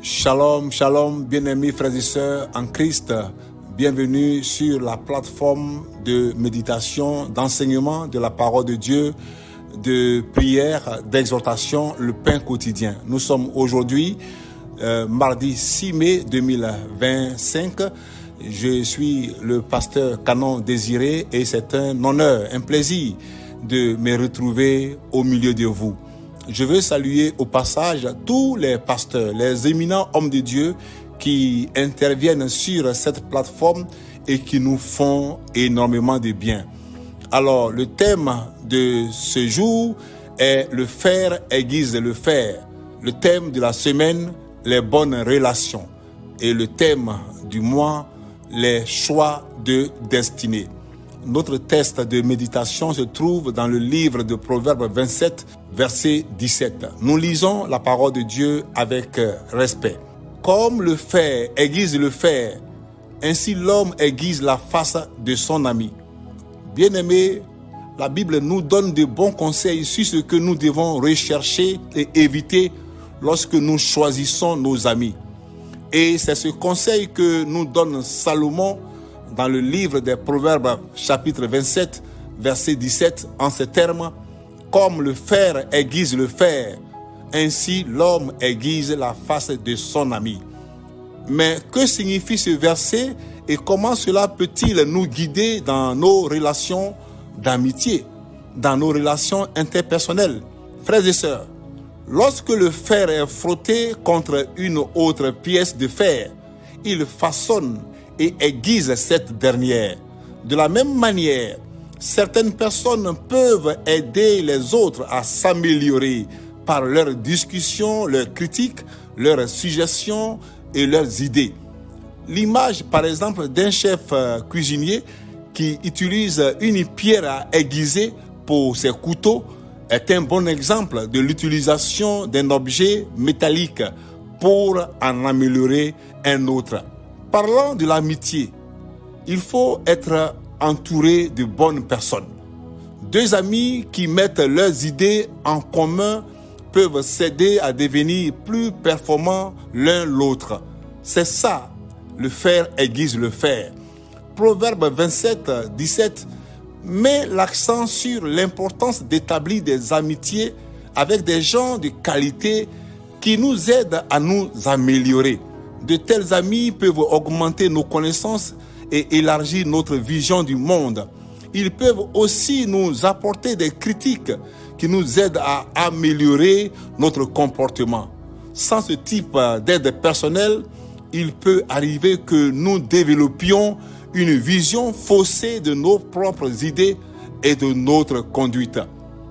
Shalom, shalom, bien-aimés frères et sœurs en Christ. Bienvenue sur la plateforme de méditation, d'enseignement de la parole de Dieu, de prière, d'exhortation, le pain quotidien. Nous sommes aujourd'hui, mardi 6 mai 2025. Je suis le pasteur Canon Désiré et c'est un honneur, un plaisir de me retrouver au milieu de vous. Je veux saluer au passage tous les pasteurs, les éminents hommes de Dieu qui interviennent sur cette plateforme et qui nous font énormément de bien. Alors, le thème de ce jour est « Le fer aiguise le fer ». Le thème de la semaine, les bonnes relations. Et le thème du mois, les choix de destinée. Notre texte de méditation se trouve dans le livre de Proverbes 27, verset 17. Nous lisons la parole de Dieu avec respect. Comme le fer aiguise le fer, ainsi l'homme aiguise la face de son ami. Bien-aimés, la Bible nous donne de bons conseils sur ce que nous devons rechercher et éviter lorsque nous choisissons nos amis. Et c'est ce conseil que nous donne Salomon dans le livre des Proverbes, chapitre 27, verset 17, en ces termes, « Comme le fer aiguise le fer, ainsi l'homme aiguise la face de son ami. » Mais que signifie ce verset et comment cela peut-il nous guider dans nos relations d'amitié, dans nos relations interpersonnelles? Frères et sœurs, lorsque le fer est frotté contre une autre pièce de fer, il façonne et aiguise cette dernière. De la même manière, certaines personnes peuvent aider les autres à s'améliorer par leurs discussions, leurs critiques, leurs suggestions et leurs idées. L'image, par exemple, d'un chef cuisinier qui utilise une pierre à aiguiser pour ses couteaux est un bon exemple de l'utilisation d'un objet métallique pour en améliorer un autre. Parlant de l'amitié, il faut être entouré de bonnes personnes. Deux amis qui mettent leurs idées en commun peuvent s'aider à devenir plus performants l'un l'autre. C'est ça, le fer aiguise le fer. Proverbe 27, 17 met l'accent sur l'importance d'établir des amitiés avec des gens de qualité qui nous aident à nous améliorer. De tels amis peuvent augmenter nos connaissances et élargir notre vision du monde. Ils peuvent aussi nous apporter des critiques qui nous aident à améliorer notre comportement. Sans ce type d'aide personnelle, il peut arriver que nous développions une vision faussée de nos propres idées et de notre conduite.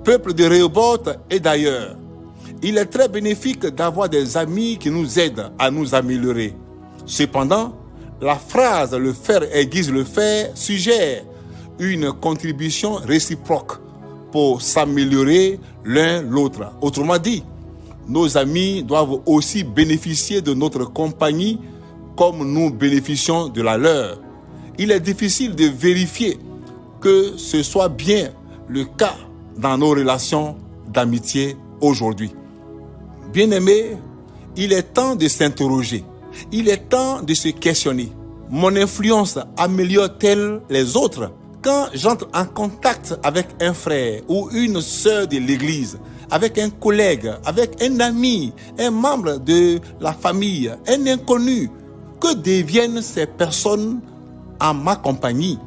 Peuple de Rehoboth et d'ailleurs, il est très bénéfique d'avoir des amis qui nous aident à nous améliorer. Cependant, la phrase « le fer aiguise le fer » suggère une contribution réciproque pour s'améliorer l'un l'autre. Autrement dit, nos amis doivent aussi bénéficier de notre compagnie comme nous bénéficions de la leur. Il est difficile de vérifier que ce soit bien le cas dans nos relations d'amitié aujourd'hui. Bien-aimés, il est temps de s'interroger. Il est temps de se questionner. Mon influence améliore-t-elle les autres? Quand j'entre en contact avec un frère ou une sœur de l'église, avec un collègue, avec un ami, un membre de la famille, un inconnu, que deviennent ces personnes en ma compagnie?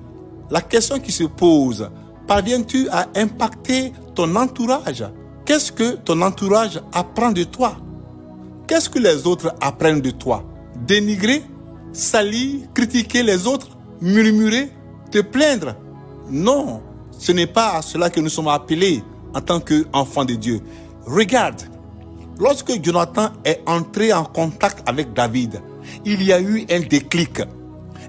La question qui se pose, parviens-tu à impacter ton entourage? Qu'est-ce que ton entourage apprend de toi? Qu'est-ce que les autres apprennent de toi? Dénigrer, salir, critiquer les autres, murmurer, te plaindre? Non, ce n'est pas à cela que nous sommes appelés en tant qu'enfants de Dieu. Regarde, lorsque Jonathan est entré en contact avec David, il y a eu un déclic,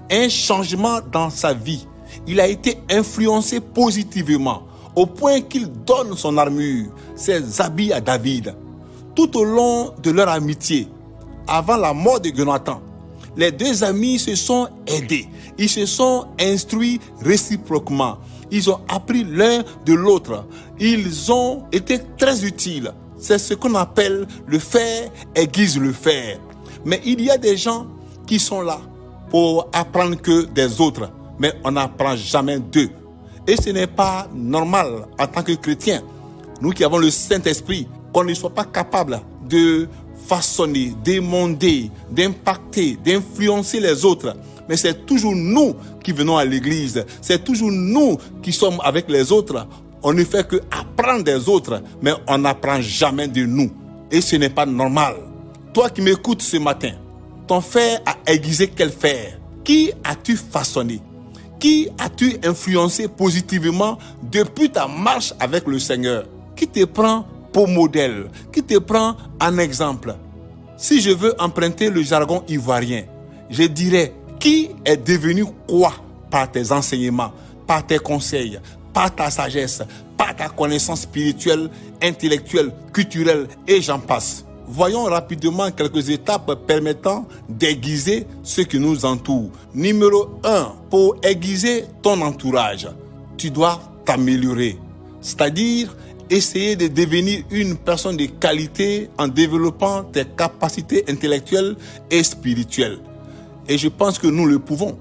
un changement dans sa vie. Il a été influencé positivement au point qu'il donne son armure, ses habits à David. Tout au long de leur amitié, avant la mort de Jonathan, les deux amis se sont aidés. Ils se sont instruits réciproquement. Ils ont appris l'un de l'autre. Ils ont été très utiles. C'est ce qu'on appelle le fer aiguise le fer. Mais il y a des gens qui sont là pour apprendre que des autres, mais on n'apprend jamais d'eux. Et ce n'est pas normal en tant que chrétiens, nous qui avons le Saint-Esprit, qu'on ne soit pas capable de façonner, d'émonder, d'impacter, d'influencer les autres. Mais c'est toujours nous qui venons à l'église, c'est toujours nous qui sommes avec les autres. On ne fait que apprendre des autres, mais on n'apprend jamais de nous. Et ce n'est pas normal. Toi qui m'écoutes ce matin, ton fer a aiguisé quel fer? Qui as-tu façonné? Qui as-tu influencé positivement depuis ta marche avec le Seigneur? Qui te prend pour modèle? Qui te prend en exemple? Si je veux emprunter le jargon ivoirien, je dirais, qui est devenu quoi par tes enseignements, par tes conseils, par ta sagesse, par ta connaissance spirituelle, intellectuelle, culturelle et j'en passe. Voyons rapidement quelques étapes permettant d'aiguiser ce qui nous entoure. Numéro 1, pour aiguiser ton entourage, tu dois t'améliorer. C'est-à-dire essayer de devenir une personne de qualité en développant tes capacités intellectuelles et spirituelles. Et je pense que nous le pouvons.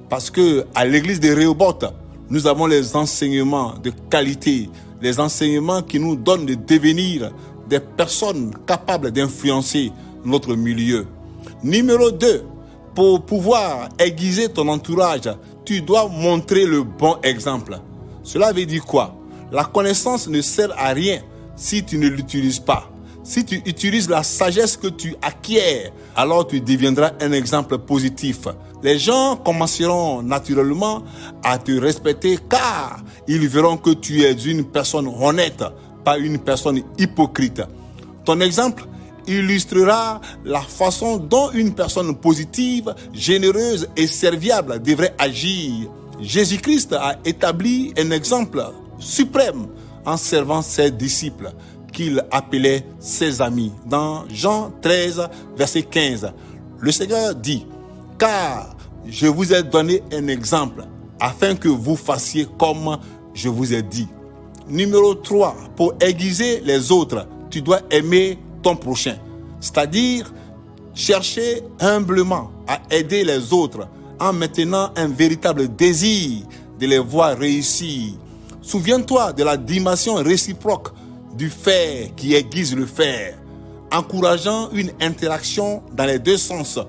Parce que à l'église de Rehoboth, nous avons les enseignements de qualité, les enseignements qui nous donnent de devenir des personnes capables d'influencer notre milieu. Numéro 2, pour pouvoir aiguiser ton entourage, tu dois montrer le bon exemple. Cela veut dire quoi? La connaissance ne sert à rien si tu ne l'utilises pas. Si tu utilises la sagesse que tu acquiers, alors tu deviendras un exemple positif. Les gens commenceront naturellement à te respecter car ils verront que tu es une personne honnête, pas une personne hypocrite. Ton exemple illustrera la façon dont une personne positive, généreuse et serviable devrait agir. Jésus-Christ a établi un exemple suprême en servant ses disciples qu'il appelait ses amis. Dans Jean 13, verset 15, le Seigneur dit, « Car je vous ai donné un exemple afin que vous fassiez comme je vous ai dit. » Numéro 3, pour aiguiser les autres, tu dois aimer ton prochain. C'est-à-dire chercher humblement à aider les autres en maintenant un véritable désir de les voir réussir. Souviens-toi de la dimension réciproque du fer qui aiguise le fer, encourageant une interaction dans les deux sens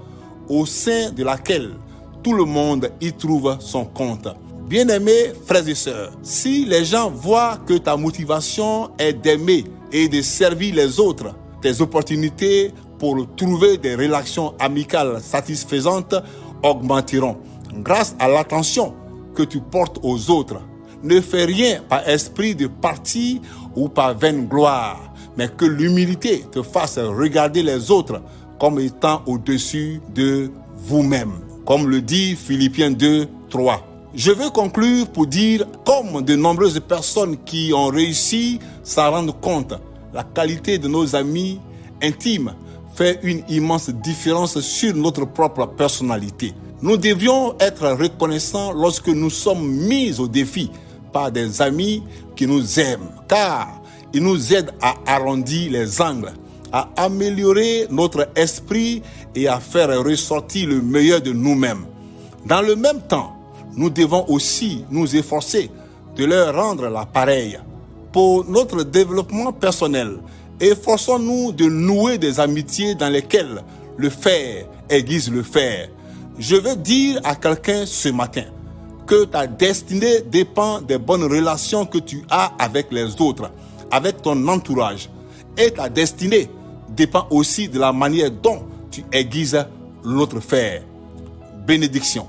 au sein de laquelle tout le monde y trouve son compte. Bien-aimés frères et sœurs, si les gens voient que ta motivation est d'aimer et de servir les autres, tes opportunités pour trouver des relations amicales satisfaisantes augmenteront grâce à l'attention que tu portes aux autres. Ne fais rien par esprit de parti ou par vaine gloire, mais que l'humilité te fasse regarder les autres comme étant au-dessus de vous-même. Comme le dit Philippiens 2, 3. Je veux conclure pour dire, comme de nombreuses personnes qui ont réussi s'en rendent compte, la qualité de nos amis intimes fait une immense différence sur notre propre personnalité. Nous devions être reconnaissants lorsque nous sommes mis au défi par des amis qui nous aiment, car ils nous aident à arrondir les angles, à améliorer notre esprit et à faire ressortir le meilleur de nous-mêmes. Dans le même temps, nous devons aussi nous efforcer de leur rendre l'appareil. Pour notre développement personnel, efforçons-nous de nouer des amitiés dans lesquelles le fer aiguise le fer. Je veux dire à quelqu'un ce matin que ta destinée dépend des bonnes relations que tu as avec les autres, avec ton entourage. Et ta destinée dépend aussi de la manière dont tu aiguises l'autre fer. Bénédiction.